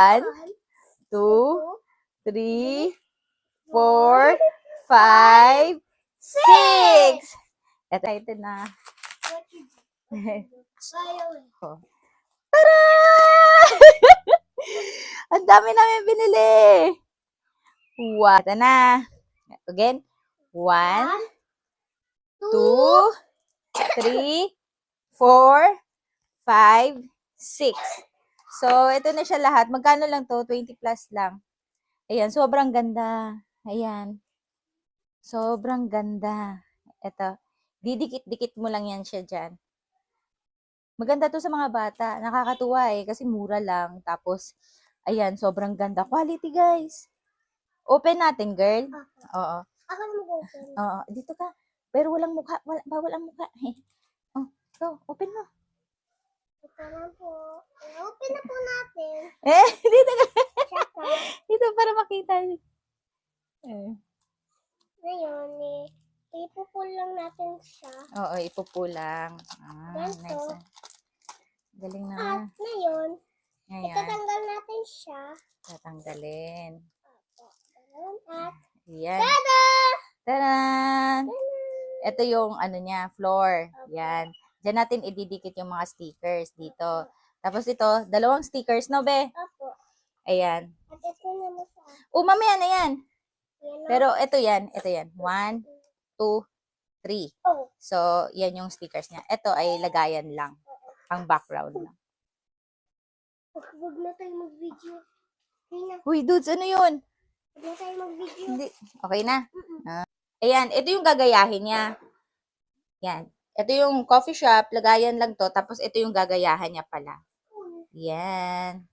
1, 2, 3, 4, 5, 6. Ito na. Oh. Tara! Ang dami namin binili. Ito na. Again. 1, 2, 3, 4, 5, 6. So, ito na siya lahat. Magkano lang to? 20 plus lang. Ayan, sobrang ganda. Ayan. Sobrang ganda. Ito. Didikit-dikit mo lang yan siya dyan. Maganda to sa mga bata. Nakakatuwa kasi mura lang. Tapos, ayan, sobrang ganda. Quality, guys. Open natin, girl. Oo. Ako na mag-open. Oo. Dito ka. Pero walang mukha. Bawal ang mukha. Oh, go. Open mo. Ito na po. Open na po natin. Dito ka. Tsaka, Dito para makita. ngayon ipupul lang natin siya. Oo, ipupulang. Ganito. Nice. Galing na. At ngayon, Ngayon, itatanggal natin siya. tatanggalin. At, Ayan. tada! Taran! Ito yung ano niya, floor. Yan. Diyan natin ididikit yung mga stickers dito. Tapos ito, dalawang stickers, no, be? Opo. Ayan. At ito naman sa Mamaya na yan. yan. Pero ito yan. 1, 2, 3. Oh. So, yan yung stickers niya. Ito ay lagayan lang. Pang background lang. Huwag na tayo mag-video. Okay na. Uy, dudes, ano yun? Huwag na tayo mag-video. Hindi. Okay na? Ayan, ito yung gagayahin niya. Yan. Ito yung coffee shop, lagayan lang to. Tapos ito yung gagayahan niya pala. Yan.